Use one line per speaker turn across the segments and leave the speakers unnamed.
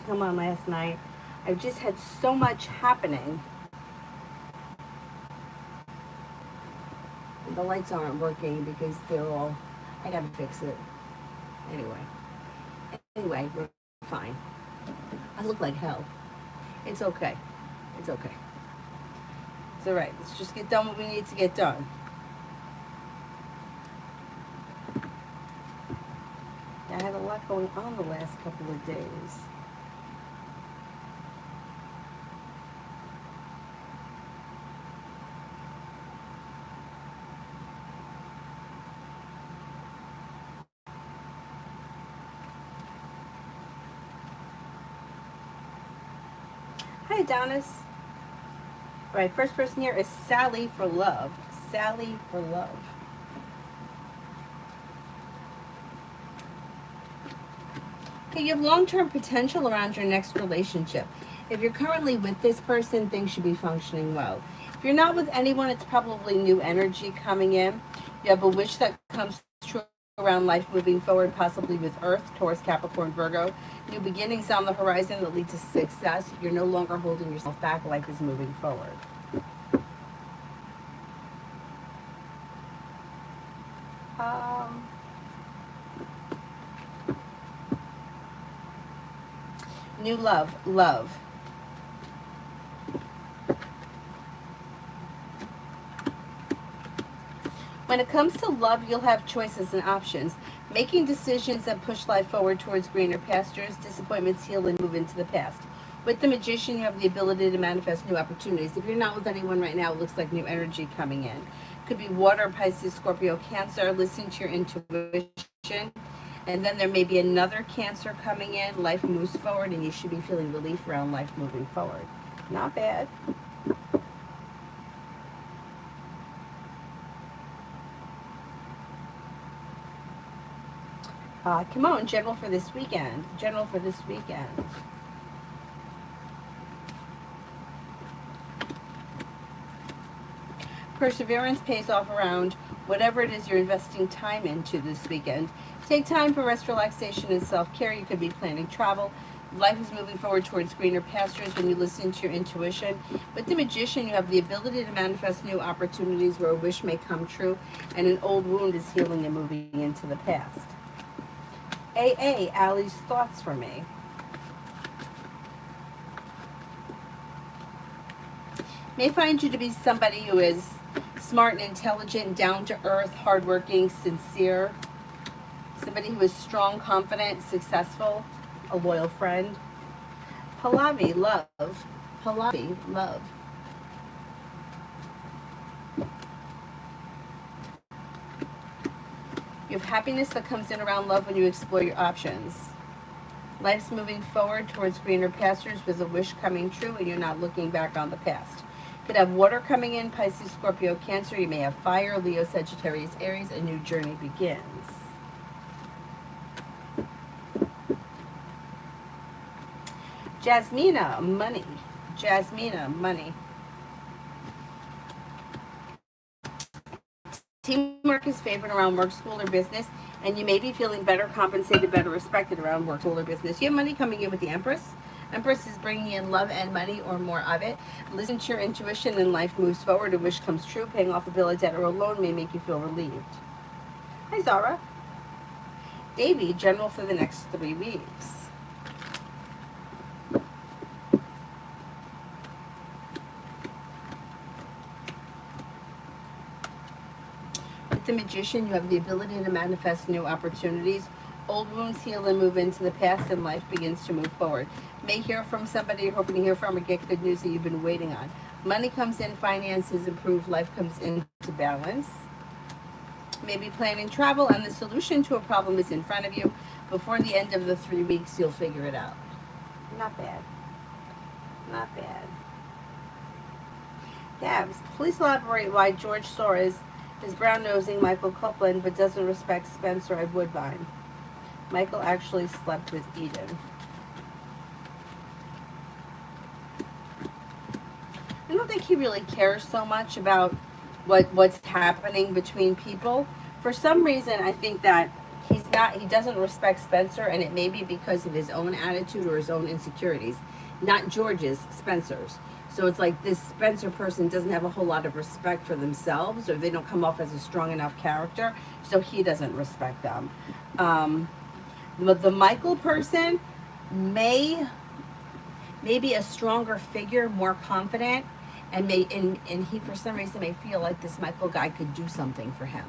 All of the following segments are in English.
to come on last night. I've just had so much happening. The lights aren't working because they're all, I gotta fix it. Anyway, we're fine. I look like hell. It's okay. It's okay. It's all right. Let's just get done what we need to get done. I had a lot going on the last couple of days. Hi, Adonis. All right, first person here is Sally for love. Sally for love. Okay, you have long-term potential around your next relationship. If you're currently with this person, things should be functioning well. If you're not with anyone, it's probably new energy coming in. You have a wish that comes true around life moving forward, possibly with Earth, Taurus, Capricorn, Virgo. New beginnings on the horizon that lead to success. You're no longer holding yourself back. Life is moving forward. New love. When it comes to love, you'll have choices and options. Making decisions that push life forward towards greener pastures, disappointments heal and move into the past. With the Magician, you have the ability to manifest new opportunities. If you're not with anyone right now, it looks like new energy coming in. Could be water, Pisces, Scorpio, Cancer. Listen to your intuition. And then there may be another Cancer coming in. Life moves forward, and you should be feeling relief around life moving forward. Not bad. Come on, general for this weekend. General for this weekend. Perseverance pays off around whatever it is you're investing time into this weekend. Take time for rest, relaxation, and self-care. You could be planning travel. Life is moving forward towards greener pastures when you listen to your intuition. With the Magician, you have the ability to manifest new opportunities where a wish may come true and an old wound is healing and moving into the past. Allie's thoughts for me. May find you to be somebody who is smart and intelligent, down to earth, hardworking, sincere. Somebody who is strong, confident, successful, a loyal friend. Pallavi, love. Pallavi, love. You have happiness that comes in around love when you explore your options. Life's moving forward towards greener pastures with a wish coming true and you're not looking back on the past. Could have water coming in, Pisces, Scorpio, Cancer. You may have fire, Leo, Sagittarius, Aries. A new journey begins. Jasmina, money. Jasmina, money. Teamwork is favored around work, school, or business, and you may be feeling better compensated, better respected around work, school, or business. You have money coming in with the Empress. Empress is bringing in love and money or more of it. Listen to your intuition and life moves forward. A wish comes true. Paying off a bill, a debt, or a loan may make you feel relieved. Hi, Zara. Davy, general for the next 3 weeks. With the Magician, you have the ability to manifest new opportunities. Old wounds heal and move into the past, and life begins to move forward. May hear from somebody you're hoping to hear from or get good news that you've been waiting on. Money comes in, finances improve, life comes into balance. Maybe planning travel, and the solution to a problem is in front of you. Before the end of the 3 weeks, you'll figure it out. Not bad. Not bad. Gabs, please elaborate why George Soros is brown-nosing Michael Copeland but doesn't respect Spencer Woodbine. Michael actually slept with Eden. I don't think he really cares so much about what's happening between people. For some reason, I think that he's he doesn't respect Spencer, and it may be because of his own attitude or his own insecurities, not George's, Spencer's. So it's like this Spencer person doesn't have a whole lot of respect for themselves, or they don't come off as a strong enough character, so he doesn't respect them. Um, the Michael person may maybe a stronger figure, more confident, and he for some reason may feel like this Michael guy could do something for him.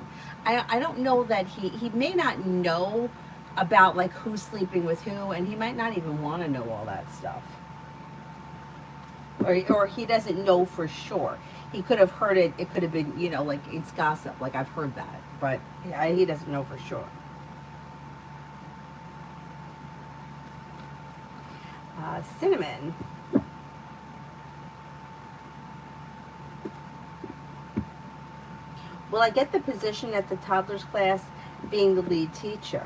I don't know that he may not know about like who's sleeping with who, and he might not even want to know all that stuff, or he doesn't know for sure. He could have heard it. It could have been, you know, like it's gossip. Like I've heard that, but yeah, he doesn't know for sure. Cinnamon. Will I get the position at the toddlers class being the lead teacher?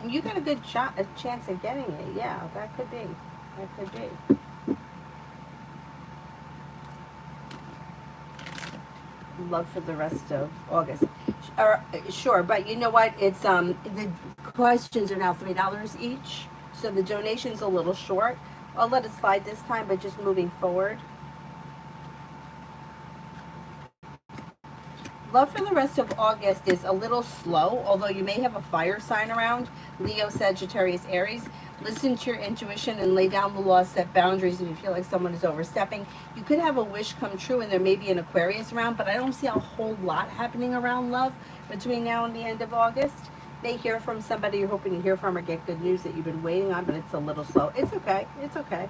You got a good shot, a chance of getting it. Yeah, that could be. That could be. Love for the rest of August. Sure, but you know what? It's the questions are now $3 each, so the donation's a little short. I'll let it slide this time, but just moving forward. Love for the rest of August is a little slow, although you may have a fire sign around. Leo, Sagittarius, Aries. Listen to your intuition and lay down the law, set boundaries if you feel like someone is overstepping. You could have a wish come true, and there may be an Aquarius around, but I don't see a whole lot happening around love between now and the end of August. May hear from somebody you're hoping to hear from, or get good news that you've been waiting on, but it's a little slow. It's okay. It's okay.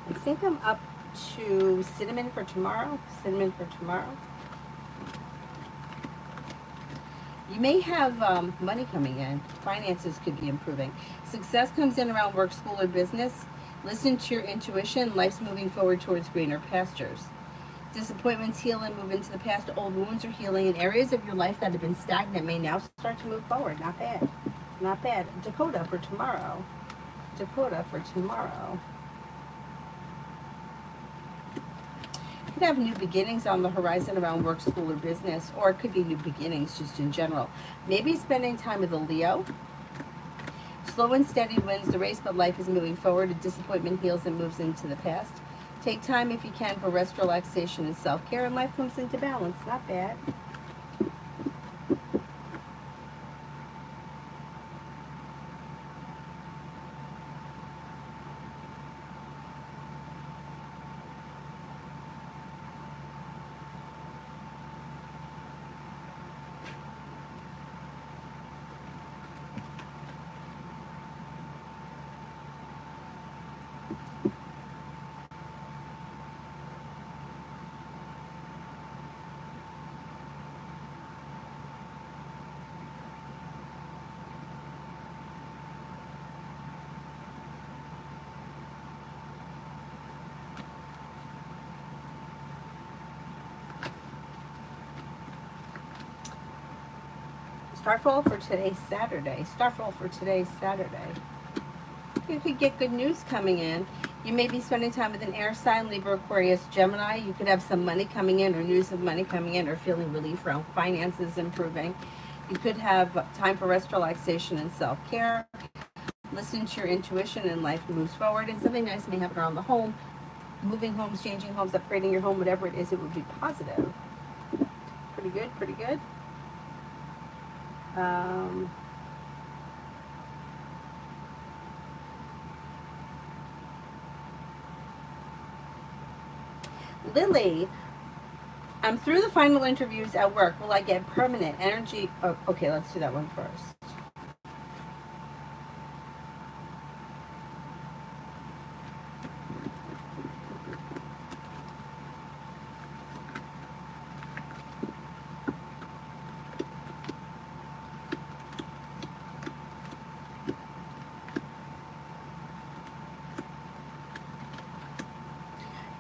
I think I'm up to cinnamon for tomorrow. Cinnamon for tomorrow. You may have money coming in. Finances could be improving. Success comes in around work, school, or business. Listen to your intuition. Life's moving forward towards greener pastures. Disappointments heal and move into the past. Old wounds are healing, and areas of your life that have been stagnant may now start to move forward. Not bad. Not bad. Dakota for tomorrow. Dakota for tomorrow. Could have new beginnings on the horizon around work, school, or business, or it could be new beginnings just in general. Maybe spending time with a Leo. Slow and steady wins the race, but life is moving forward. A disappointment heals and moves into the past. Take time if you can for rest, relaxation, and self-care, and life comes into balance. Not bad. Starfall for today's Saturday. Starfall for today's Saturday. You could get good news coming in. You may be spending time with an air sign, Libra, Aquarius, Gemini. You could have some money coming in, or news of money coming in, or feeling relief around finances improving. You could have time for rest, relaxation, and self-care. Listen to your intuition and life moves forward. And something nice may happen around the home. Moving homes, changing homes, upgrading your home, whatever it is, it would be positive. Pretty good, pretty good. Lily, I'm through the final interviews at work. Will I get permanent energy? Oh, okay, let's do that one first.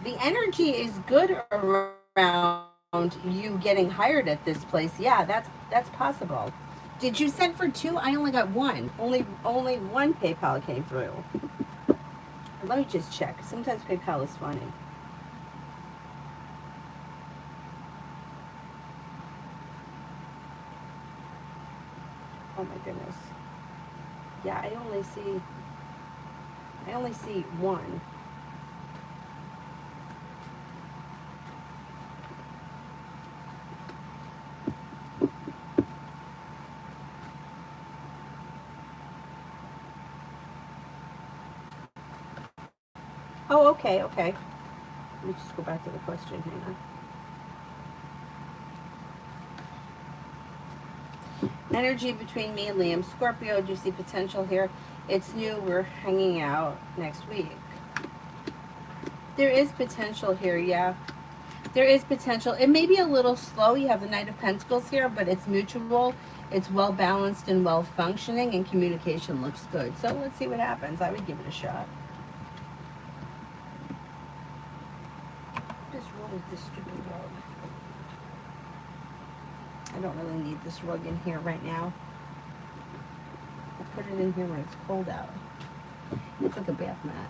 The energy is good around you getting hired at this place. Yeah, that's possible. Did you send for two? I only got one. Only one PayPal came through. Let me just check. Sometimes PayPal is funny. Oh my goodness. Yeah, I only see one. Oh, okay, okay. Let me just go back to the question. Hang on. Energy between me and Liam. Scorpio, do you see potential here? It's new. We're hanging out next week. There is potential here, yeah. There is potential. It may be a little slow. You have the Knight of Pentacles here, but it's mutual. It's well balanced and well functioning, and communication looks good. So let's see what happens. I would give it a shot. What is wrong with this stupid rug? I don't really need this rug in here right now. I put it in here when it's cold out. It's like a bath mat.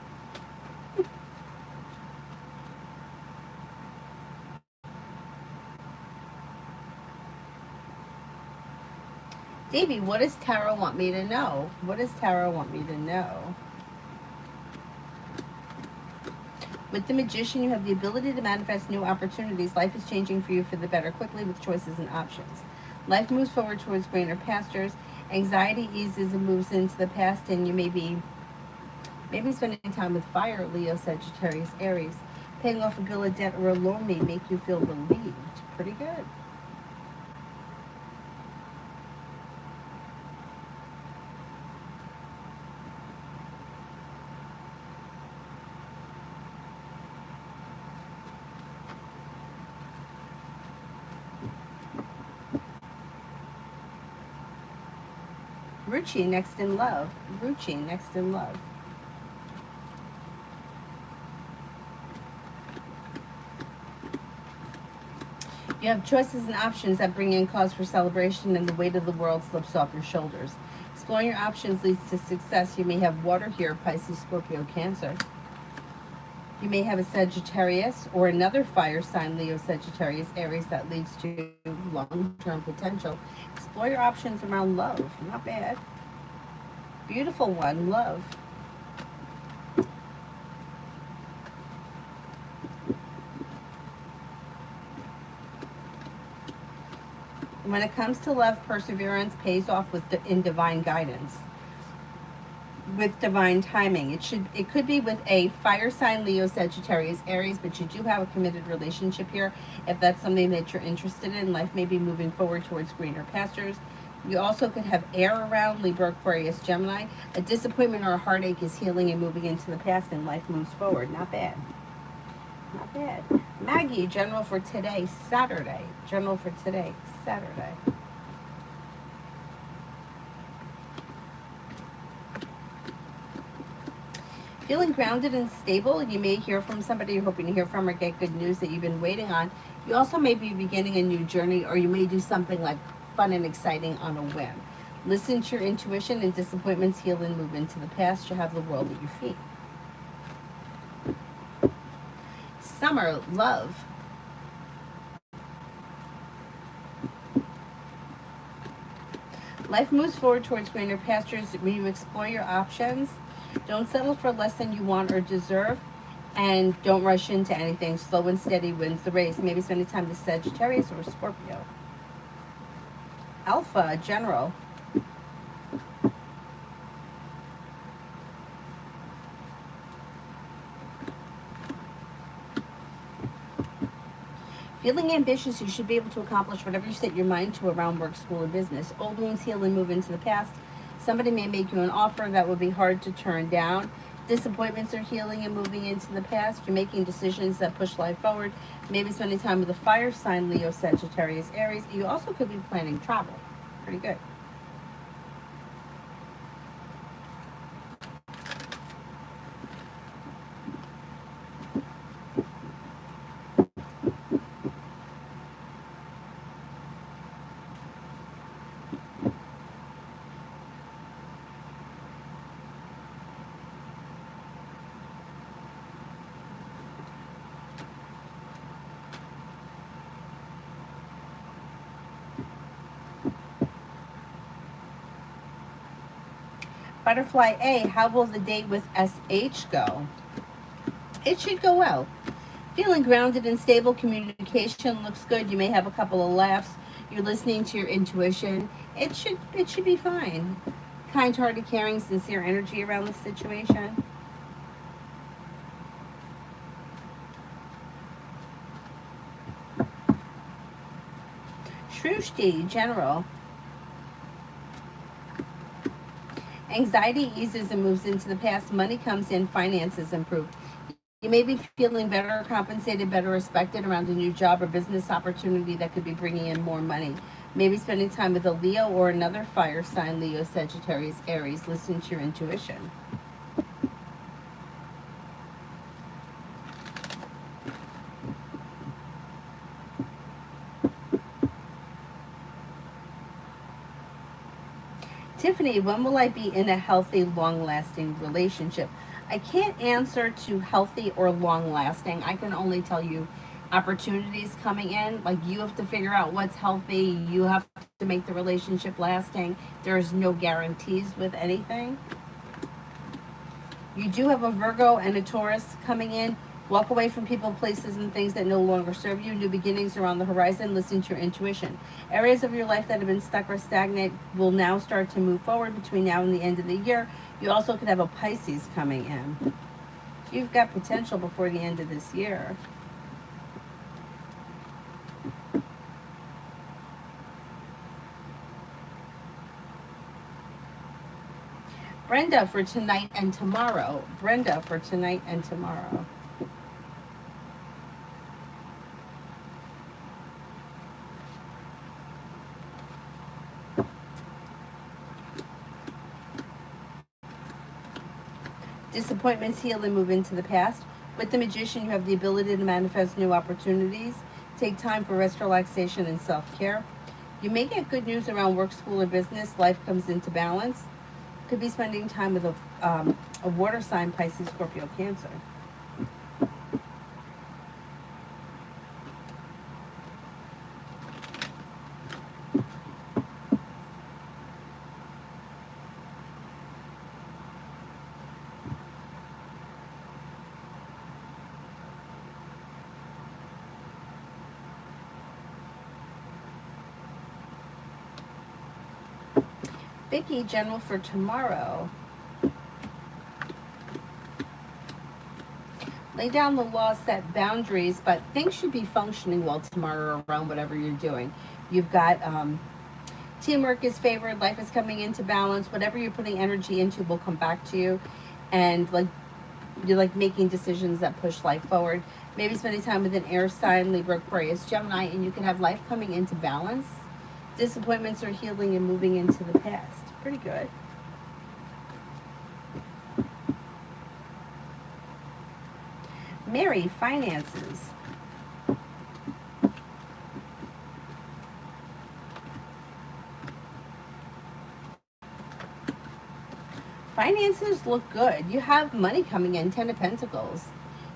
Davey, what does Tarot want me to know? What does Tarot want me to know? With the Magician, you have the ability to manifest new opportunities. Life is changing for you for the better quickly with choices and options. Life moves forward towards greener pastures. Anxiety eases and moves into the past, and you may be spending time with fire, Leo, Sagittarius, Aries. Paying off a bill of debt or a loan may make you feel relieved. Pretty good. Ruchi, next in love. Ruchi, next in love. You have choices and options that bring in cause for celebration, and the weight of the world slips off your shoulders. Exploring your options leads to success. You may have water here, Pisces, Scorpio, Cancer. You may have a Sagittarius or another fire sign, Leo, Sagittarius, Aries, that leads to long-term potential. Explore your options around love. Not bad. Beautiful one, love. When it comes to love, perseverance pays off in divine guidance, with divine timing. It could be with a fire sign, Leo, Sagittarius, Aries, but you do have a committed relationship here. If that's something that you're interested in, life may be moving forward towards greener pastures. You also could have air around, Libra, Aquarius, Gemini. A disappointment or a heartache is healing and moving into the past, and life moves forward. Not bad. Not bad. Maggie, general for today, Saturday. General for today, Saturday. Feeling grounded and stable. You may hear from somebody you're hoping to hear from or get good news that you've been waiting on. You also may be beginning a new journey, or you may do something like fun and exciting on a whim. Listen to your intuition, and disappointments heal and move into the past. You have the world at your feet. Summer, love. Life moves forward towards greener pastures when you explore your options. Don't settle for less than you want or deserve, and don't rush into anything. Slow and steady wins the race. Maybe spending time with Sagittarius or Scorpio. Alpha, general. Feeling ambitious, you should be able to accomplish whatever you set your mind to around work, school, or business. Old wounds heal and move into the past. Somebody may make you an offer that would be hard to turn down. Disappointments are healing and moving into the past. You're making decisions that push life forward. Maybe spending time with a fire sign, Leo, Sagittarius, Aries. You also could be planning travel. Pretty good. Butterfly A, how will the date with SH go? It should go well. Feeling grounded and stable, communication looks good. You may have a couple of laughs. You're listening to your intuition. It should be fine. Kind-hearted, caring, sincere energy around the situation. Shrushti, general. Anxiety eases and moves into the past. Money comes in, finances improve. You may be feeling better compensated, better respected around a new job or business opportunity that could be bringing in more money. Maybe spending time with a Leo or another fire sign, Leo, Sagittarius, Aries. Listen to your intuition. Tiffany, when will I be in a healthy, long-lasting relationship? I can't answer to healthy or long-lasting. I can only tell you opportunities coming in. Like, you have to figure out what's healthy. You have to make the relationship lasting. There's no guarantees with anything. You do have a Virgo and a Taurus coming in. Walk away from people, places, and things that no longer serve you. New beginnings are on the horizon. Listen to your intuition. Areas of your life that have been stuck or stagnant will now start to move forward between now and the end of the year. You also could have a Pisces coming in. You've got potential before the end of this year. Brenda for tonight and tomorrow. Brenda for tonight and tomorrow. Disappointments heal and move into the past. With the Magician, you have the ability to manifest new opportunities. Take time for rest, relaxation, and self-care. You may get good news around work, school, or business. Life comes into balance. Could be spending time with a water sign, Pisces, Scorpio, Cancer. Vicky, general for tomorrow. Lay down the law, set boundaries, but things should be functioning well tomorrow around whatever you're doing. You've got teamwork is favored, life is coming into balance. Whatever you're putting energy into will come back to you, and you're like making decisions that push life forward. Maybe spending time with an air sign, Libra, Aquarius, Gemini, and you can have life coming into balance. Disappointments are healing and moving into the past. Pretty good. Mary, finances. Finances look good. You have money coming in, 10 of Pentacles.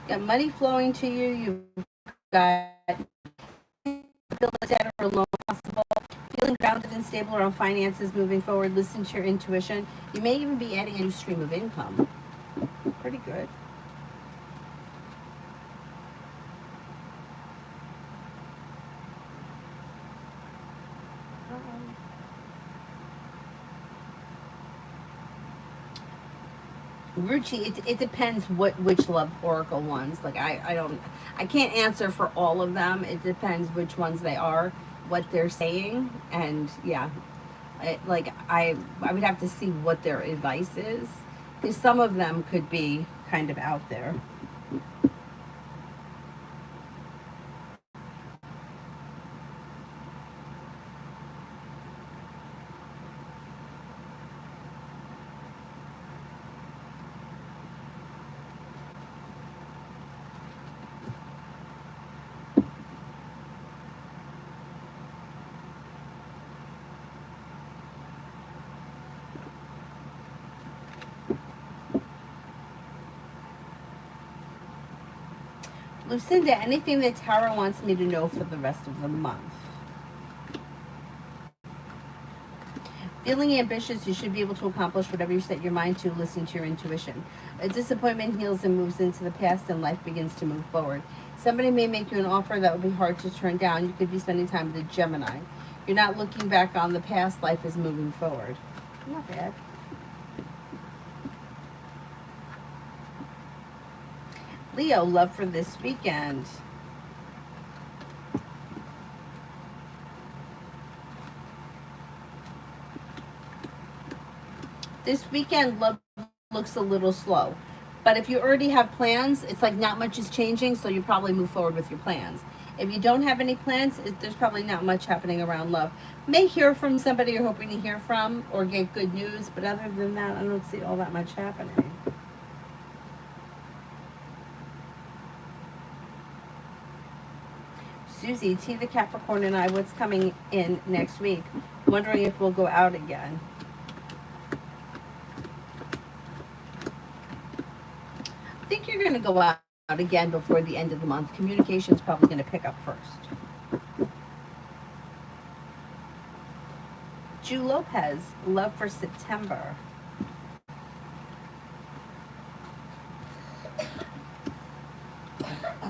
You got money flowing to you. You've got bill a debt or a loan possible. Feeling grounded and stable around finances moving forward. Listen to your intuition. You may even be adding a new stream of income. Pretty good. Ruchi, it depends which love oracle ones. Like, I can't answer for all of them. It depends which ones they are, what they're saying, and yeah, I would have to see what their advice is, because some of them could be kind of out there. Lucinda, anything that Tara wants me to know for the rest of the month? Feeling ambitious, you should be able to accomplish whatever you set your mind to. Listen to your intuition. A disappointment heals and moves into the past, and life begins to move forward. Somebody may make you an offer that would be hard to turn down. You could be spending time with a Gemini. You're not looking back on the past. Life is moving forward. Not bad. Leo, love for this weekend. This weekend, love looks a little slow. But if you already have plans, it's like not much is changing, so you probably move forward with your plans. If you don't have any plans, there's probably not much happening around love. May hear from somebody you're hoping to hear from or get good news, but other than that, I don't see all that much happening. Susie, T the Capricorn and I, what's coming in next week? Wondering if we'll go out again. I think you're going to go out again before the end of the month. Communication's probably going to pick up first. Ju Lopez, love for September.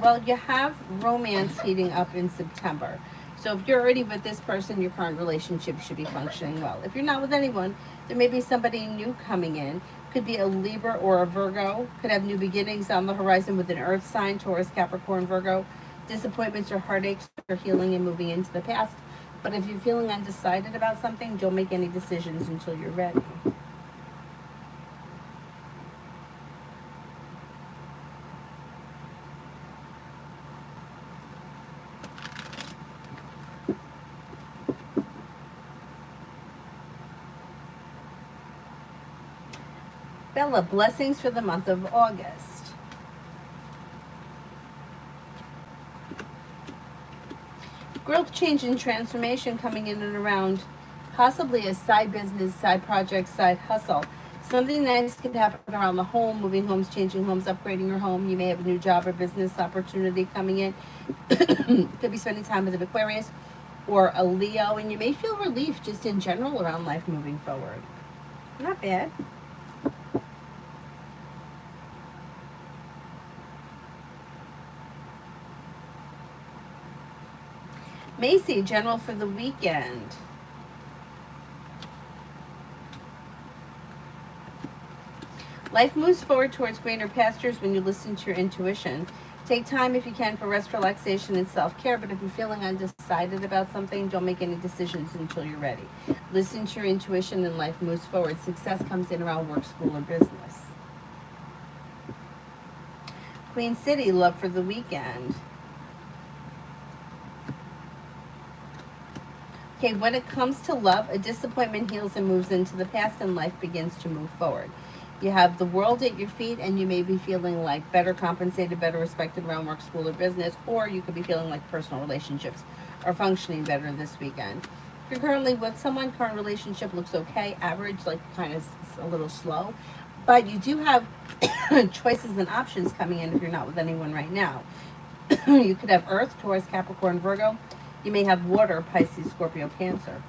Well, you have romance heating up in September. So if you're already with this person, your current relationship should be functioning well. If you're not with anyone, there may be somebody new coming in. Could be a Libra or a Virgo. Could have new beginnings on the horizon with an earth sign, Taurus, Capricorn, Virgo. Disappointments or heartaches are healing and moving into the past. But if you're feeling undecided about something, don't make any decisions until you're ready. Bella, blessings for the month of August. Growth, change, and transformation coming in and around possibly a side business, side project, side hustle. Something nice could happen around the home, moving homes, changing homes, upgrading your home. You may have a new job or business opportunity coming in. Could be spending time with an Aquarius or a Leo, and you may feel relief just in general around life moving forward. Not bad. Macy, general for the weekend. Life moves forward towards greener pastures when you listen to your intuition. Take time if you can for rest, relaxation, and self-care, but if you're feeling undecided about something, don't make any decisions until you're ready. Listen to your intuition and life moves forward. Success comes in around work, school, or business. Queen City, love for the weekend. Okay, when it comes to love, a disappointment heals and moves into the past, and life begins to move forward. You have the world at your feet, and you may be feeling like better compensated, better respected around work, school, or business, or you could be feeling like personal relationships are functioning better this weekend. If you're currently with someone, current relationship looks okay, average, like kind of a little slow, but you do have choices and options coming in if you're not with anyone right now. You could have Earth, Taurus, Capricorn, Virgo. You may have water, Pisces, Scorpio, Cancer.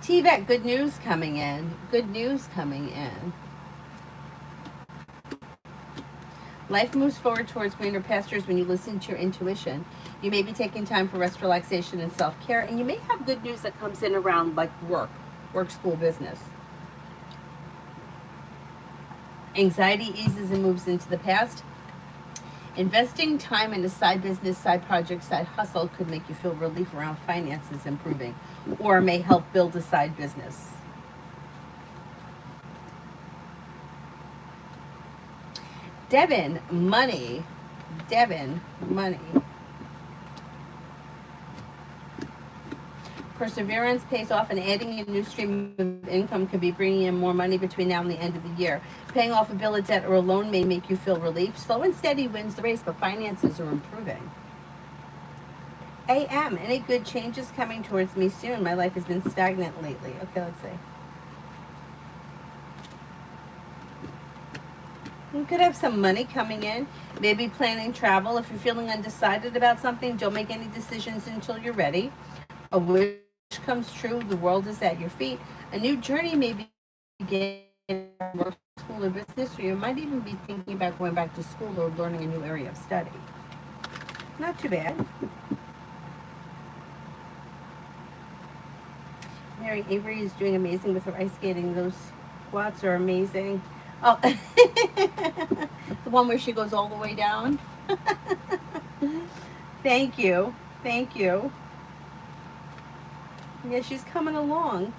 TVET, good news coming in. Good news coming in. Life moves forward towards greener pastures when you listen to your intuition. You may be taking time for rest, relaxation, and self-care, and you may have good news that comes in around like work, school, business. Anxiety eases and moves into the past. Investing time in a side business, side project, side hustle could make you feel relief around finances improving, or may help build a side business. Devin, money. Devin, money. Perseverance pays off, and adding a new stream of income could be bringing in more money between now and the end of the year. Paying off a bill of debt or a loan may make you feel relief. Slow and steady wins the race, but finances are improving. AM, any good changes coming towards me soon? My life has been stagnant lately. Okay, let's see. You could have some money coming in, maybe planning travel. If you're feeling undecided about something, don't make any decisions until you're ready. A wish comes true. The world is at your feet. A new journey may begin in work, school, or business, or you might even be thinking about going back to school or learning a new area of study. Not too bad. Mary Avery is doing amazing with her ice skating. Those squats are amazing. Oh, the one where she goes all the way down. Thank you. Thank you. Yeah, she's coming along.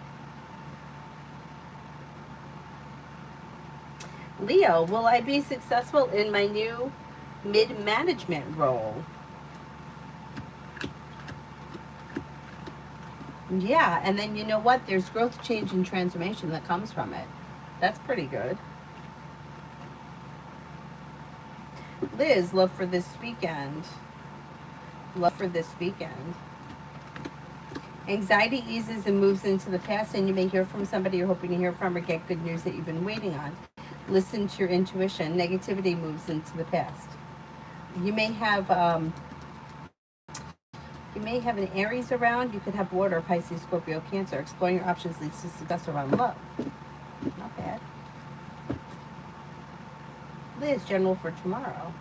Leo, will I be successful in my new mid-management role? Yeah, and then you know what? There's growth, change, and transformation that comes from it. That's pretty good. Liz, love for this weekend. Love for this weekend. Anxiety eases and moves into the past, and you may hear from somebody you're hoping to hear from or get good news that you've been waiting on. Listen to your intuition. Negativity moves into the past. You may have an Aries around. You could have water, Pisces, Scorpio, Cancer. Exploring your options leads to success around love. Not bad. Liz, general for tomorrow.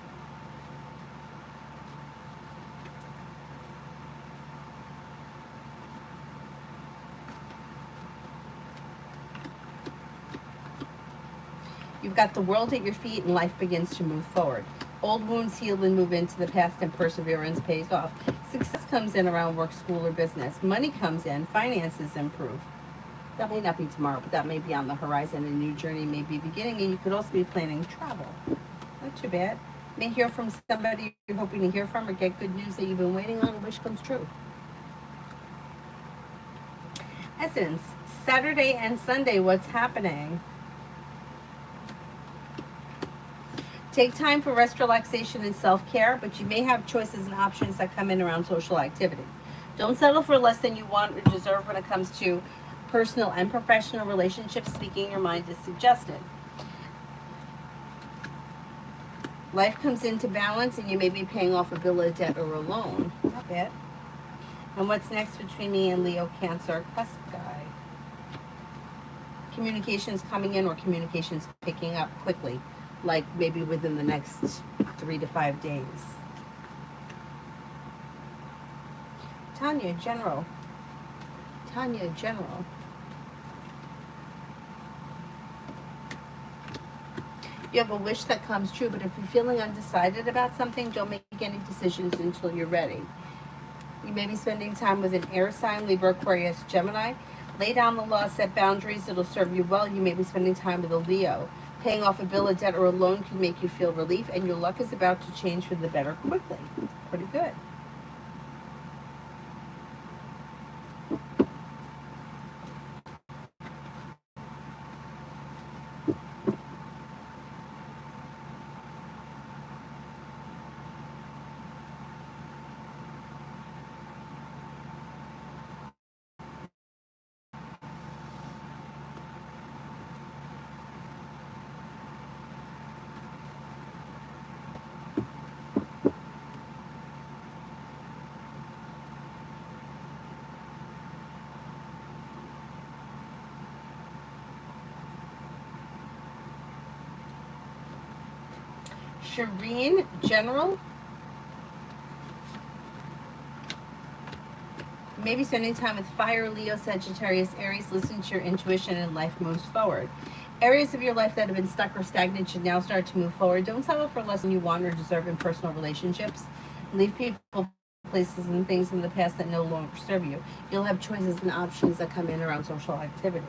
You've got the world at your feet and life begins to move forward. Old wounds heal and move into the past, and perseverance pays off. Success comes in around work, school, or business. Money comes in, finances improve. That may not be tomorrow, but that may be on the horizon. A new journey may be beginning, and you could also be planning travel. Not too bad. May hear from somebody you're hoping to hear from or get good news that you've been waiting on. A wish comes true. Essence, Saturday and Sunday, what's happening? Take time for rest, relaxation, and self-care, but you may have choices and options that come in around social activity. Don't settle for less than you want or deserve when it comes to personal and professional relationships. Speaking your mind is suggested. Life comes into balance, and you may be paying off a bill of debt or a loan. Not bad. And what's next between me and Leo, Cancer, cusp guy? Communications coming in or communications picking up quickly, like maybe within the next 3 to 5 days. Tanya, general. Tanya, general. You have a wish that comes true, but if you're feeling undecided about something, don't make any decisions until you're ready. You may be spending time with an air sign, Libra, Aquarius, Gemini. Lay down the law, set boundaries, it'll serve you well. You may be spending time with a Leo. Paying off a bill of debt or a loan can make you feel relief, and your luck is about to change for the better quickly. Pretty good. Shireen, general. Maybe spending time with fire, Leo, Sagittarius, Aries. Listen to your intuition and life moves forward. Areas of your life that have been stuck or stagnant should now start to move forward. Don't settle for less than you want or deserve in personal relationships. Leave people, places, and things in the past that no longer serve you. You'll have choices and options that come in around social activity.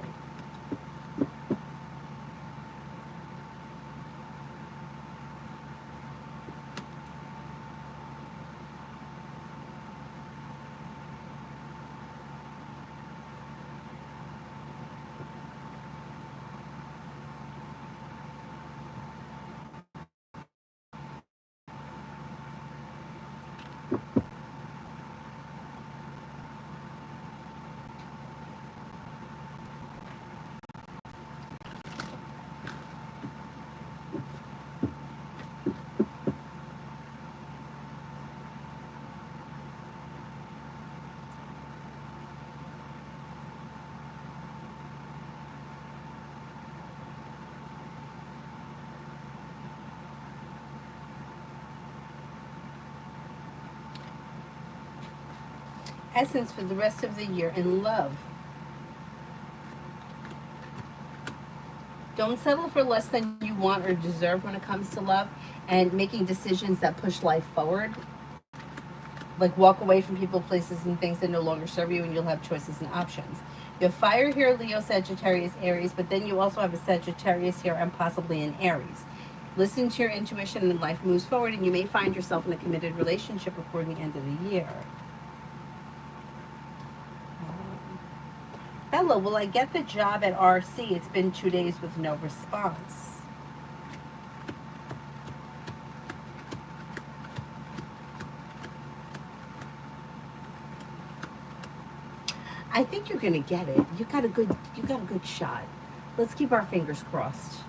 Essence for the rest of the year in love. Don't settle for less than you want or deserve when it comes to love and making decisions that push life forward. Like walk away from people, places, and things that no longer serve you, and you'll have choices and options. You have fire here, Leo, Sagittarius, Aries, but then you also have a Sagittarius here and possibly an Aries. Listen to your intuition and life moves forward, and you may find yourself in a committed relationship before the end of the year. Bella, will I get the job at RC? It's been 2 days with no response. I think you're gonna get it. You got a good shot. Let's keep our fingers crossed.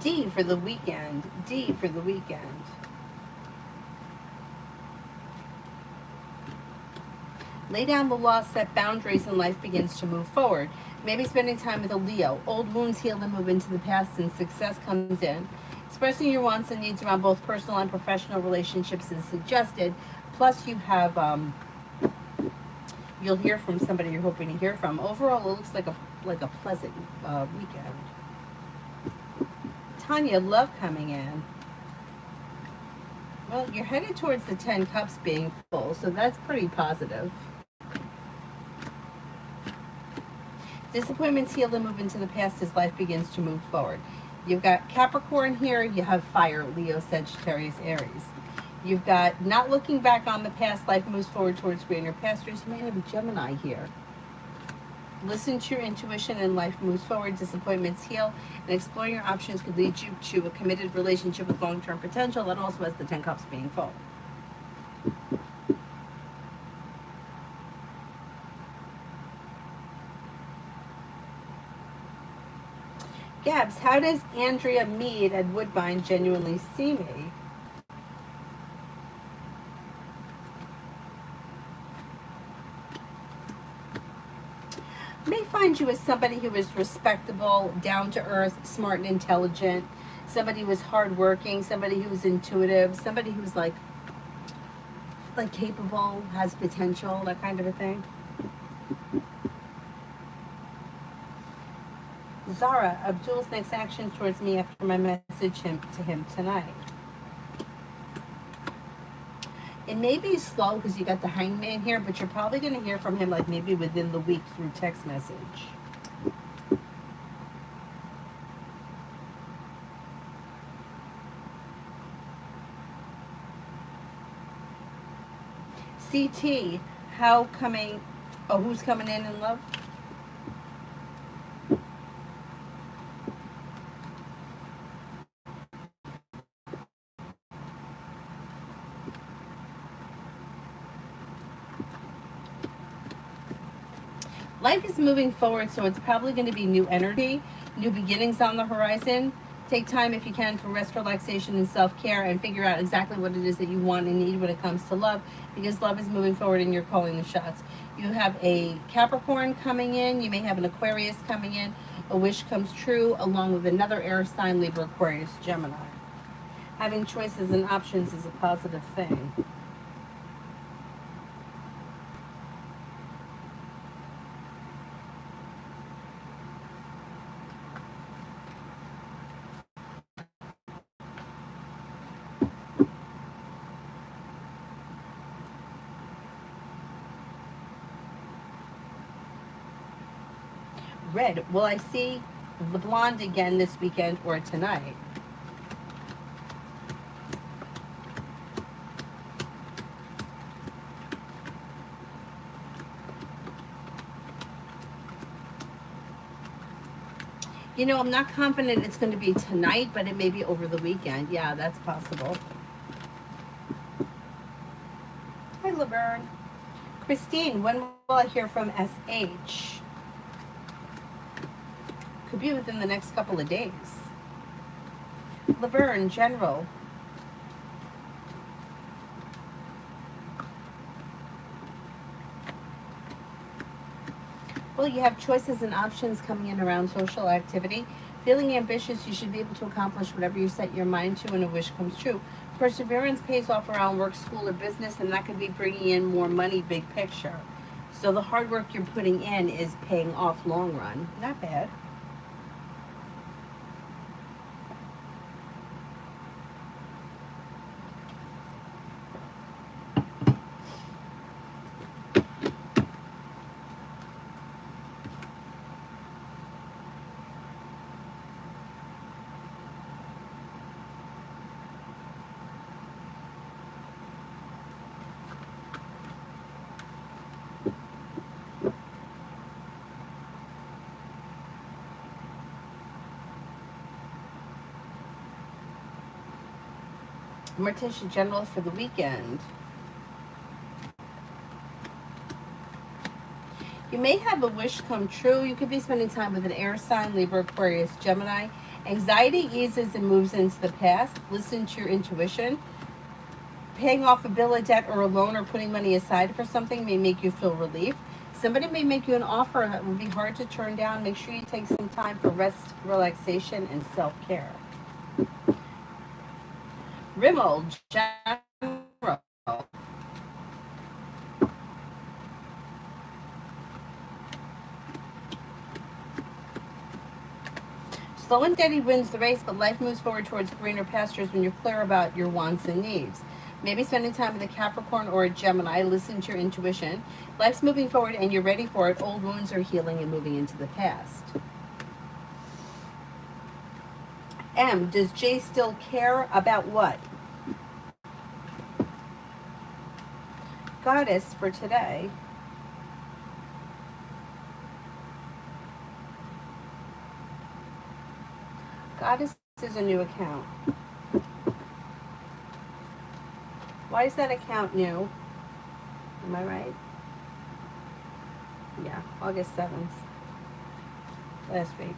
D for the weekend. D for the weekend. Lay down the law, set boundaries, and life begins to move forward. Maybe spending time with a Leo. Old wounds heal and move into the past, and success comes in. Expressing your wants and needs around both personal and professional relationships is suggested. Plus, you'll hear from somebody you're hoping to hear from. Overall, it looks like a pleasant weekend. Tanya, love coming in. Well, you're headed towards the 10 cups being full, so that's pretty positive. Disappointments heal and move into the past as life begins to move forward. You've got Capricorn here, you have fire, Leo, Sagittarius, Aries. You've got not looking back on the past, life moves forward towards greener pastures. You may have a Gemini here. Listen to your intuition and life moves forward. Disappointments heal, and exploring your options could lead you to a committed relationship with long-term potential. That also has the 10 cups being full. Gabs, how does Andrea Mead at Woodbine genuinely see me? May find you as somebody who is respectable, down to earth, smart and intelligent, somebody who is hardworking, somebody who's intuitive, somebody who's like capable, has potential, that kind of a thing. Zara, Abdul's next action towards me after my message to him tonight. It may be slow because you got the hangman here, but you're probably going to hear from him like maybe within the week through text message. CT, who's coming in love? Life is moving forward, so it's probably going to be new energy, new beginnings on the horizon. Take time if you can for rest, relaxation, and self-care, and figure out exactly what it is that you want and need when it comes to love, because love is moving forward and you're calling the shots. You have a Capricorn coming in. You may have an Aquarius coming in. A wish comes true, along with another air sign, Libra, Aquarius, Gemini. Having choices and options is a positive thing. Red, will I see the blonde again this weekend or tonight? You know, I'm not confident it's going to be tonight, but it may be over the weekend. Yeah, that's possible. Hi, Laverne. Christine, when will I hear from SH? Could be within the next couple of days. Laverne, General. Well, you have choices and options coming in around social activity. Feeling ambitious, you should be able to accomplish whatever you set your mind to and a wish comes true. Perseverance pays off around work, school, or business, and that could be bringing in more money, big picture. So the hard work you're putting in is paying off long run. Not bad. Morticia General for the weekend. You may have a wish come true. You could be spending time with an air sign, Libra, Aquarius, Gemini. Anxiety eases and moves into the past. Listen to your intuition. Paying off a bill of debt or a loan or putting money aside for something may make you feel relief. Somebody may make you an offer that would be hard to turn down. Make sure you take some time for rest, relaxation, and self-care. Rimmel General. Slow and steady wins the race, but life moves forward towards greener pastures when you're clear about your wants and needs. Maybe spending time with a Capricorn or a Gemini. Listen to your intuition. Life's moving forward and you're ready for it. Old wounds are healing and moving into the past. M, does Jay still care about what? Goddess for today. Goddess is a new account. Why is that account new? Am I right? Yeah, August 7th. Last week.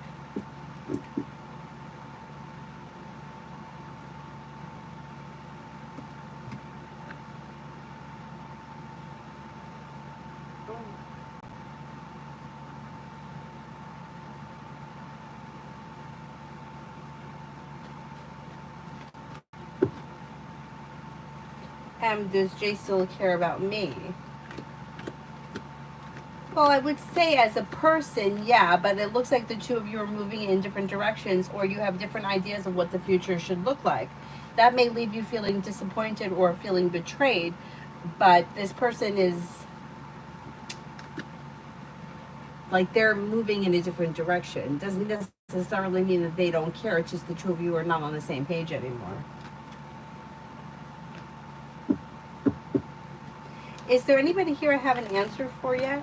Does Jay still care about me? Well, I would say as a person, yeah, but it looks like the two of you are moving in different directions, or you have different ideas of what the future should look like. That may leave you feeling disappointed or feeling betrayed, but this person is like they're moving in a different direction. Doesn't necessarily mean that they don't care. It's just the two of you are not on the same page anymore. Is there anybody here I haven't answered for yet?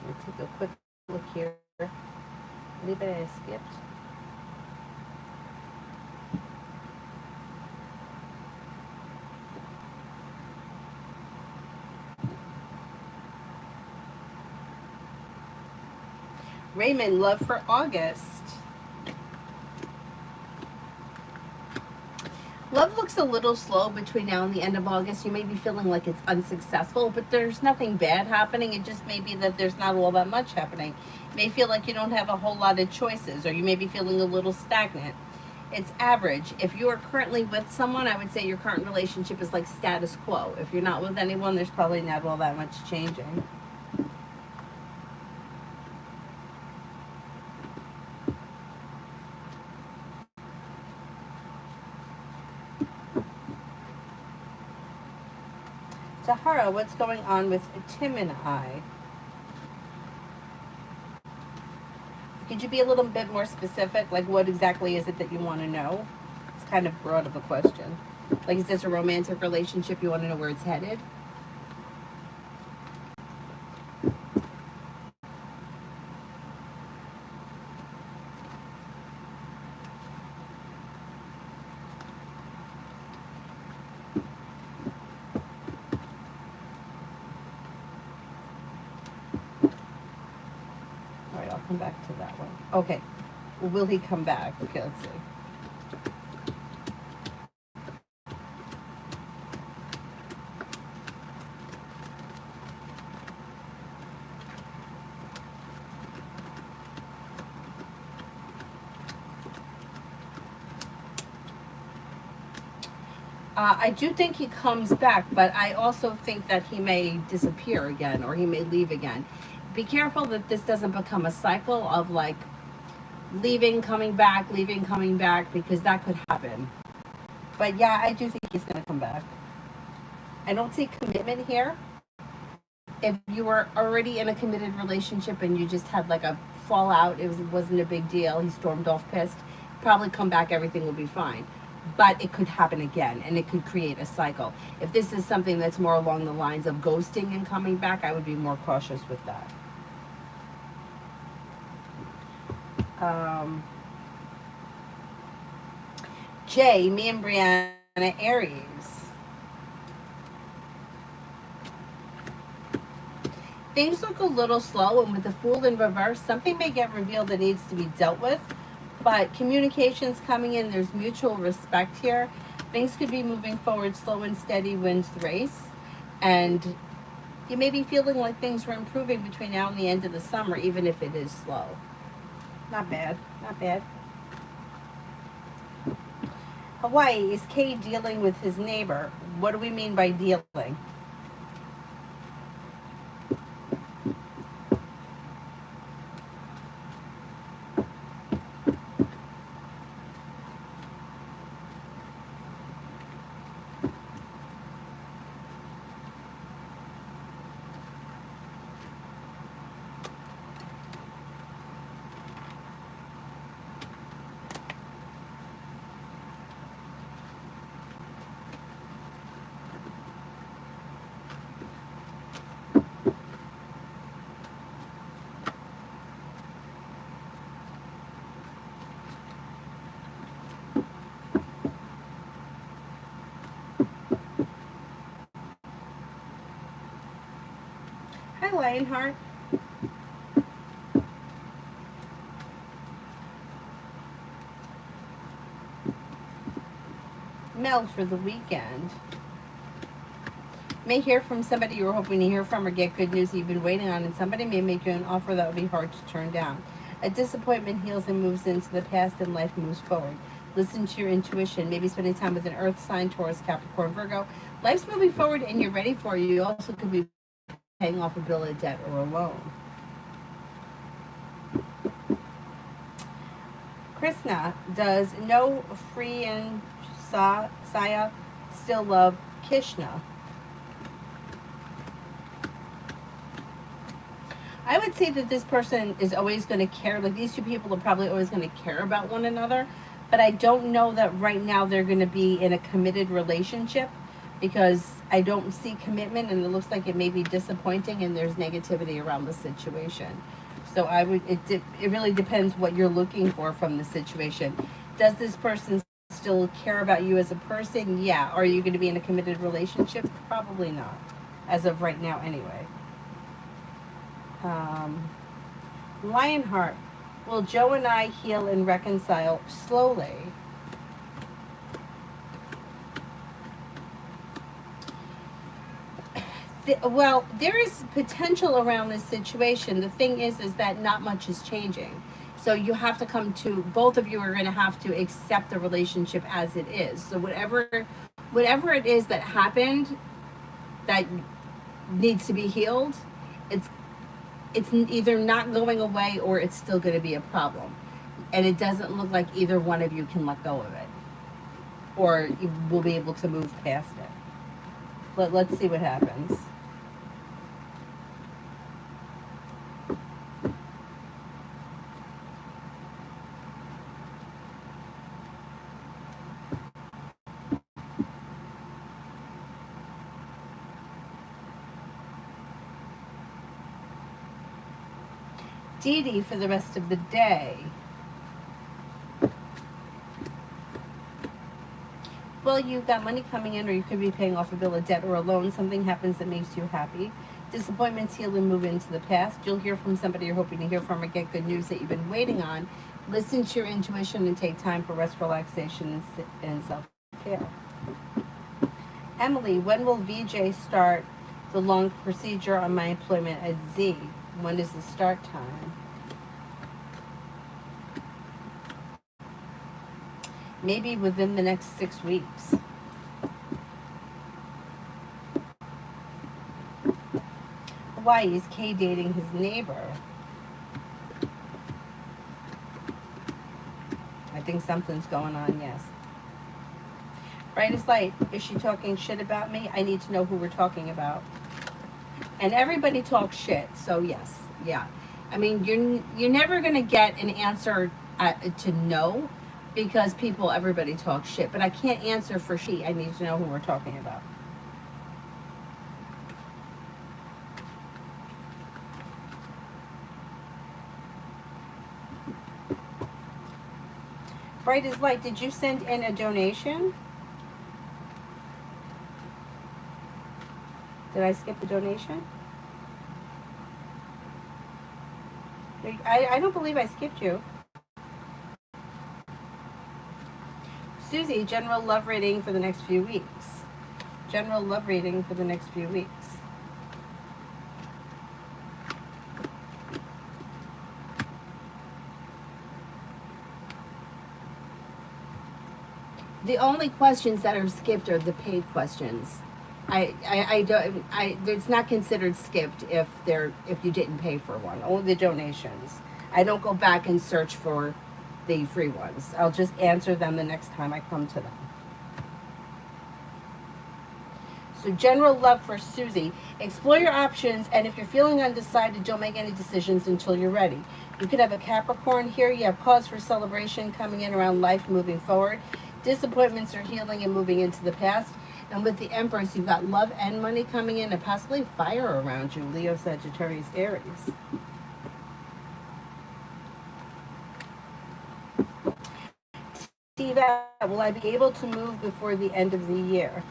Let's take a quick look here. Anybody I skipped? Raymond, love for August. Love looks a little slow between now and the end of August. You may be feeling like it's unsuccessful, but there's nothing bad happening. It just may be that there's not all that much happening. You may feel like you don't have a whole lot of choices, or you may be feeling a little stagnant. It's average. If you are currently with someone, I would say your current relationship is like status quo. If you're not with anyone, there's probably not all that much changing. Sahara, what's going on with Tim and I? Could you be a little bit more specific? Like, what exactly is it that you want to know? It's kind of broad of a question. Like, is this a romantic relationship? You want to know where it's headed? Okay. Will he come back? Okay, let's see. I do think he comes back, but I also think that he may disappear again or he may leave again. Be careful that this doesn't become a cycle of like leaving, coming back, because that could happen. But yeah, I do think he's going to come back. I don't see commitment here. If you were already in a committed relationship and you just had like a fallout, wasn't a big deal. He stormed off pissed. Probably come back, everything will be fine. But it could happen again, and it could create a cycle. If this is something that's more along the lines of ghosting and coming back, I would be more cautious with that. Um, Jay, me and Brianna, Aries. Things look a little slow, and with the Fool in reverse, something may get revealed that needs to be dealt with. But communication's coming in. There's mutual respect here. Things could be moving forward. Slow and steady wins the race. And you may be feeling like things are improving between now and the end of the summer, even if it is slow. Not bad. Not bad. Hawaii, is Kay dealing with his neighbor? What do we mean by dealing? Hi, Lionheart. Mel for the weekend. May hear from somebody you were hoping to hear from or get good news that you've been waiting on, and somebody may make you an offer that will be hard to turn down. A disappointment heals and moves into the past, and life moves forward. Listen to your intuition. Maybe spending time with an earth sign, Taurus, Capricorn, Virgo. Life's moving forward and you're ready for it. You also could be paying off a bill of debt or a loan. Krishna, does no free and Saya still love Krishna? I would say that this person is always going to care. Like, these two people are probably always going to care about one another. But I don't know that right now they're going to be in a committed relationship, because I don't see commitment, and it looks like it may be disappointing, and there's negativity around the situation. So it really depends what you're looking for from the situation. Does this person still care about you as a person? Yeah. Are you going to be in a committed relationship? Probably not, as of right now anyway. Lionheart, will Joe and I heal and reconcile slowly? Well, there is potential around this situation. The thing is that not much is changing. So you have to both of you are going to have to accept the relationship as it is. So whatever it is that happened that needs to be healed, it's either not going away or it's still going to be a problem. And it doesn't look like either one of you can let go of it, or you will be able to move past it. Let's see what happens. Dee Dee for the rest of the day. Well, you've got money coming in, or you could be paying off a bill of debt or a loan. Something happens that makes you happy. Disappointments heal and move into the past. You'll hear from somebody you're hoping to hear from or get good news that you've been waiting on. Listen to your intuition and take time for rest, relaxation, and self-care. Emily, when will VJ start the long procedure on my employment at Z? When is the start time? Maybe within the next 6 weeks. Hawaii, is Kay dating his neighbor? I think something's going on, yes. Brightest light, is she talking shit about me? I need to know who we're talking about. And everybody talks shit, so yes, yeah. I mean, you're never gonna get an answer to no, because everybody talks shit. But I can't answer for she. I need to know who we're talking about. Bright as light, did you send in a donation? Did I skip a donation? I don't believe I skipped you. Susie, general love reading for the next few weeks. General love reading for the next few weeks. The only questions that are skipped are the paid questions. It's not considered skipped if you didn't pay for one. Only the donations. I don't go back and search for the free ones. I'll just answer them the next time I come to them. So general love for Susie. Explore your options, and if you're feeling undecided, don't make any decisions until you're ready. You could have a Capricorn here. You have cause for celebration coming in around life moving forward. Disappointments are healing and moving into the past. And with the Empress, you've got love and money coming in and possibly fire around you, Leo, Sagittarius, Aries. Steve, will I be able to move before the end of the year?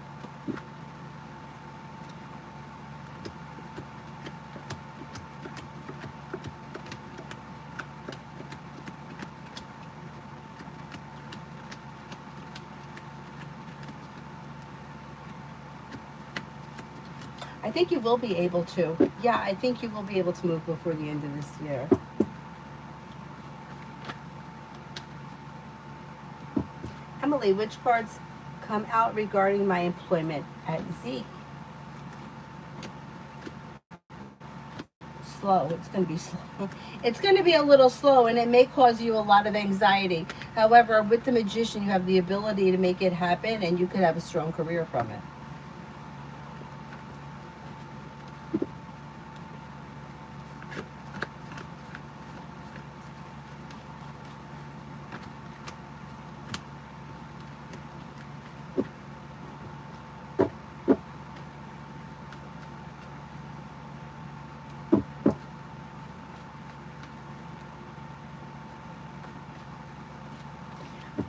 I think you will be able to. Yeah, I think you will be able to move before the end of this year. Emily, which cards come out regarding my employment at Z? Slow. It's going to be slow. It's going to be a little slow, and it may cause you a lot of anxiety. However, with the Magician, you have the ability to make it happen, and you could have a strong career from it.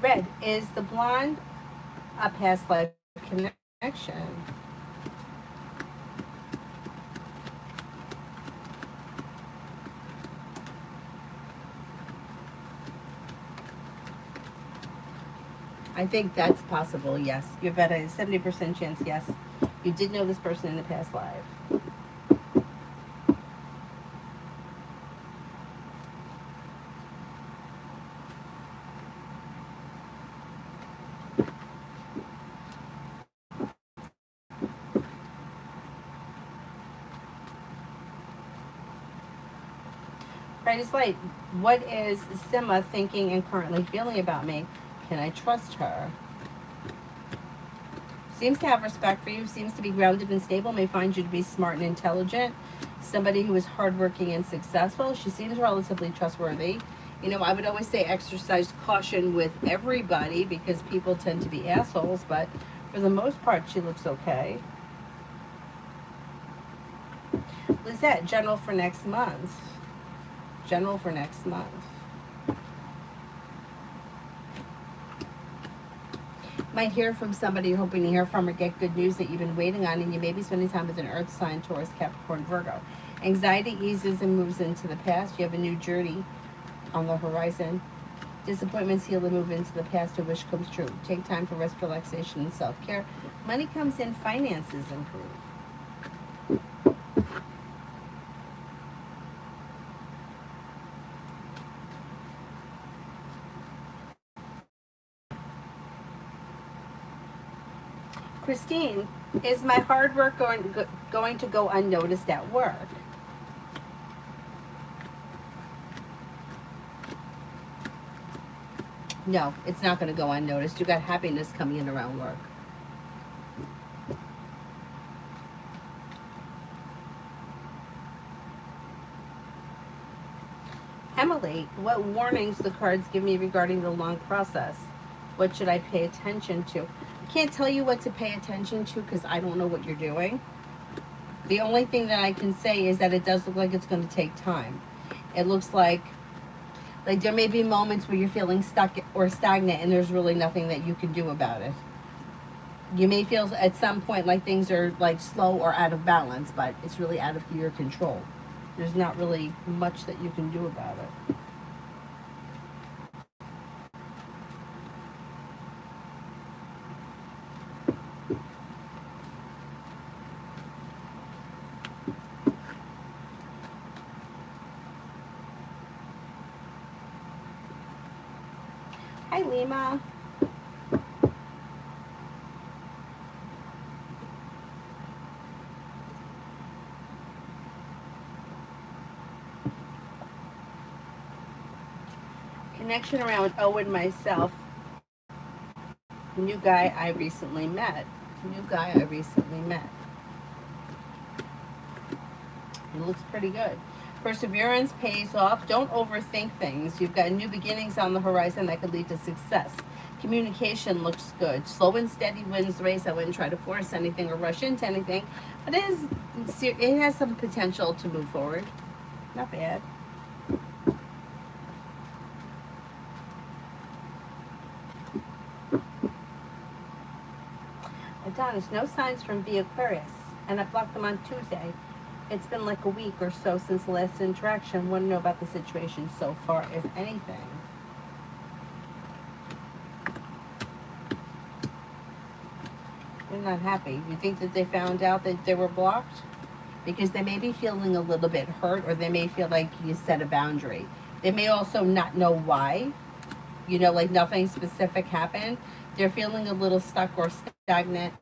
Red, is the blonde a past life connection? I think that's possible, yes. You have about a 70% chance, yes. You did know this person in the past life. Brightest light, what is Sima thinking and currently feeling about me? Can I trust her? Seems to have respect for you, seems to be grounded and stable, may find you to be smart and intelligent, somebody who is hardworking and successful. She seems relatively trustworthy. You know, I would always say exercise caution with everybody because people tend to be assholes, but for the most part, she looks okay. Lizette, general for next month. General for next month. Might hear from somebody you're hoping to hear from or get good news that you've been waiting on, and you may be spending time with an earth sign, Taurus, Capricorn, Virgo. Anxiety eases and moves into the past. You have a new journey on the horizon. Disappointments heal and move into the past. Your wish comes true. Take time for rest, relaxation, and self-care. Money comes in, finances improve. Christine, is my hard work going to go unnoticed at work? No, it's not going to go unnoticed. You got happiness coming in around work. Emily, what warnings the cards give me regarding the long process? What should I pay attention to? I can't tell you what to pay attention to because I don't know what you're doing. The only thing that I can say is that it does look like it's going to take time. It looks like there may be moments where you're feeling stuck or stagnant and there's really nothing that you can do about it. You may feel at some point like things are like slow or out of balance, but it's really out of your control. There's not really much that you can do about it. Hi, Lima. Connection around Owen myself. New guy I recently met. It looks pretty good. Perseverance pays off. Don't overthink things. You've got new beginnings on the horizon that could lead to success. Communication looks good. Slow and steady wins the race. I wouldn't try to force anything or rush into anything, but it has some potential to move forward. Not bad. Adonis, no signs from the Aquarius, and I blocked them on Tuesday. It's been like a week or so since the last interaction. Want to know about the situation so far, if anything. They're not happy. You think that they found out that they were blocked? Because they may be feeling a little bit hurt, or they may feel like you set a boundary. They may also not know why. Like nothing specific happened. They're feeling a little stuck or stagnant,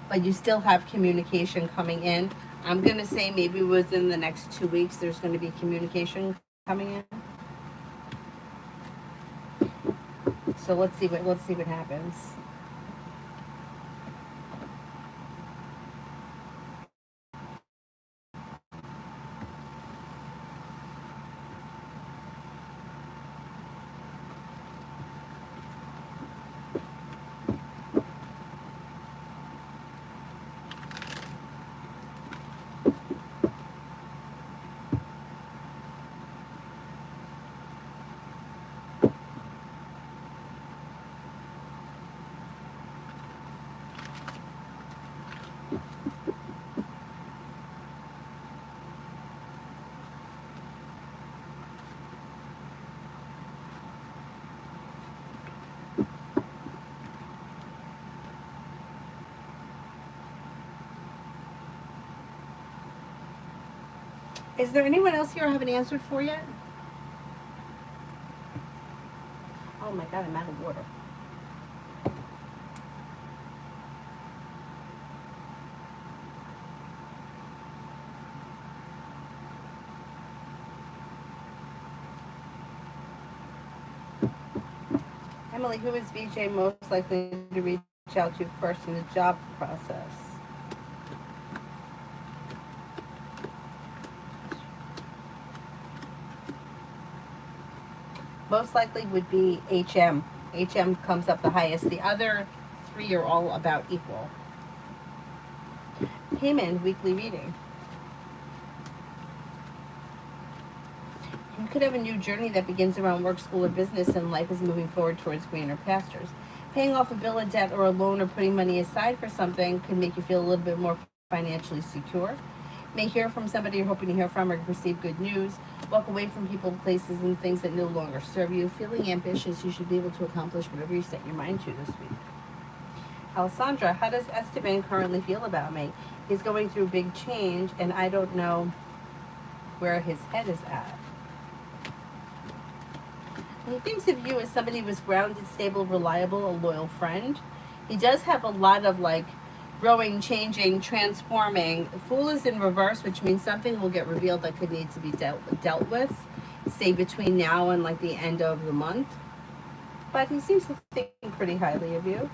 but you still have communication coming in. I'm going to say maybe within the next 2 weeks, there's going to be communication coming in. So let's see what happens. Is there anyone else here I haven't answered for yet? Oh my God, I'm out of water. Emily, who is VJ most likely to reach out to first in the job process? Most likely would be HM. HM comes up the highest. The other three are all about equal. Payment, weekly reading. You could have a new journey that begins around work, school, or business, and life is moving forward towards greener pastures. Paying off a bill of debt or a loan or putting money aside for something could make you feel a little bit more financially secure. May hear from somebody you're hoping to hear from or receive good news. Walk away from people, places, and things that no longer serve you. Feeling ambitious, you should be able to accomplish whatever you set your mind to this week. Alessandra, how does Esteban currently feel about me? He's going through big change, and I don't know where his head is at. He thinks of you as somebody who was grounded, stable, reliable, a loyal friend. He does have a lot of like growing, changing, transforming. Fool is in reverse, which means something will get revealed that could need to be dealt with, say between now and like the end of the month. But he seems to think pretty highly of you.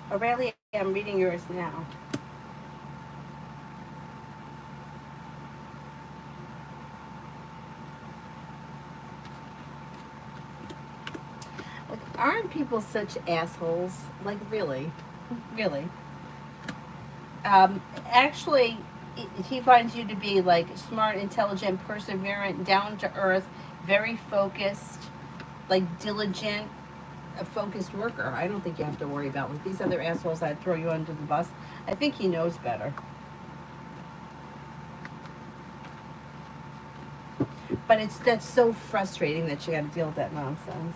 Aurelia, I'm reading yours now. Like, aren't people such assholes? Like, really? Really? Actually, he finds you to be like smart, intelligent, perseverant, down to earth, very focused, like diligent, a focused worker. I don't think you have to worry about like these other assholes that throw you under the bus. I think he knows better. But that's so frustrating that you got to deal with that nonsense.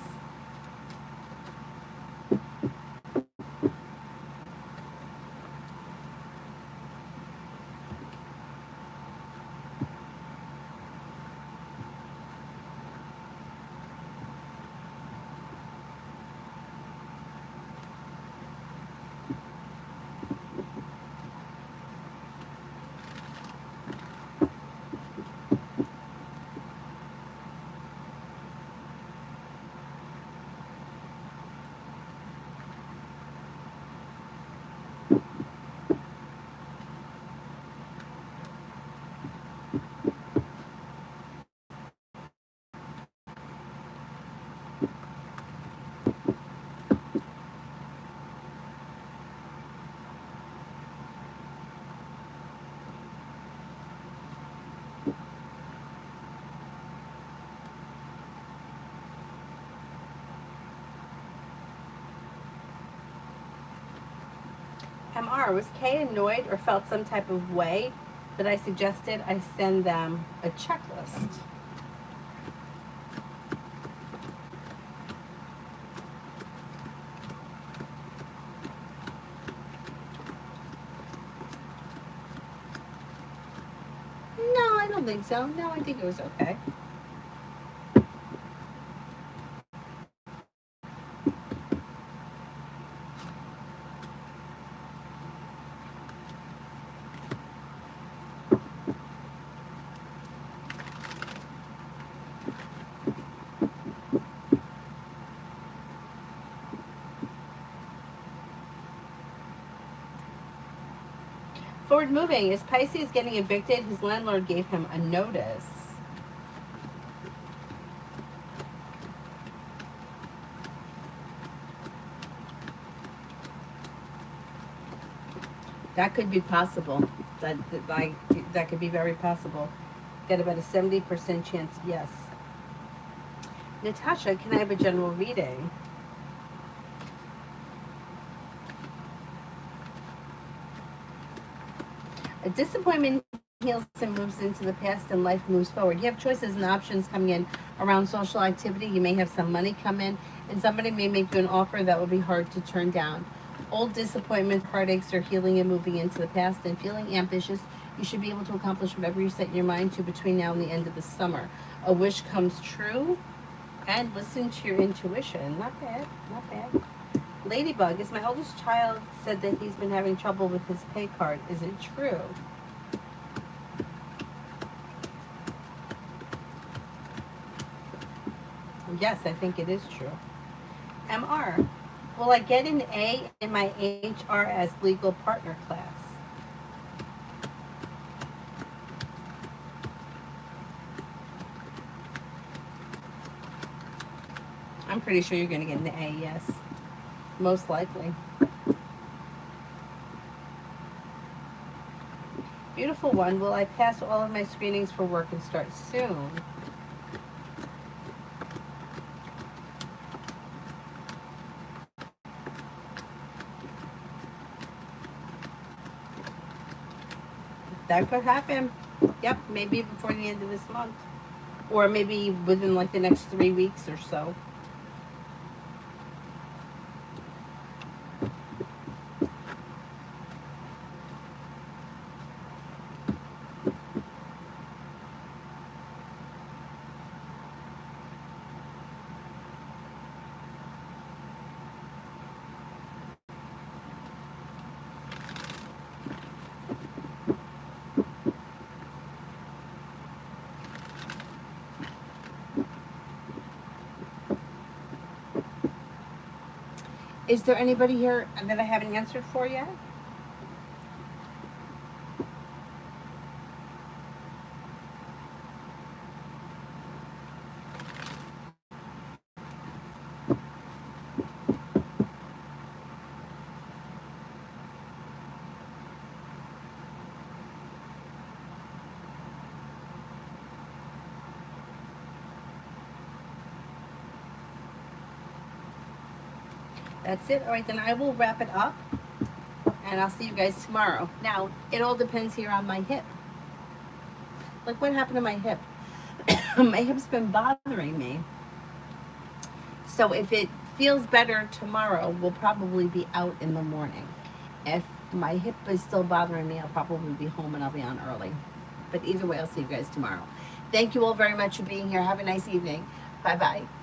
MR, was Kay annoyed or felt some type of way that I suggested I send them a checklist? No, I don't think so. No, I think it was okay. Forward moving. Is Pisces getting evicted? His landlord gave him a notice. That could be possible. That could be very possible. Got about a 70% chance, yes. Natasha, can I have a general reading? A disappointment heals and moves into the past and life moves forward. You have choices and options coming in around social activity. You may have some money come in and somebody may make you an offer that will be hard to turn down. Old disappointments, heartaches are healing and moving into the past and feeling ambitious. You should be able to accomplish whatever you set your mind to between now and the end of the summer. A wish comes true and listen to your intuition. Not bad, not bad. Ladybug, is my oldest child said that he's been having trouble with his pay card. Is it true? Yes, I think it is true. MR, Will I get an A in my HRS legal partner class? I'm pretty sure you're going to get an A, yes. Most likely. Beautiful one. Will I pass all of my screenings for work and start soon? That could happen. Yep, maybe before the end of this month. Or maybe within like the next 3 weeks or so. Is there anybody here that I haven't answered for yet? That's it. All right, then I will wrap it up and I'll see you guys tomorrow. Now, it all depends here on my hip. Like, what happened to my hip? My hip's been bothering me. So, if it feels better tomorrow, we'll probably be out in the morning. If my hip is still bothering me, I'll probably be home and I'll be on early. But either way, I'll see you guys tomorrow. Thank you all very much for being here. Have a nice evening. Bye bye.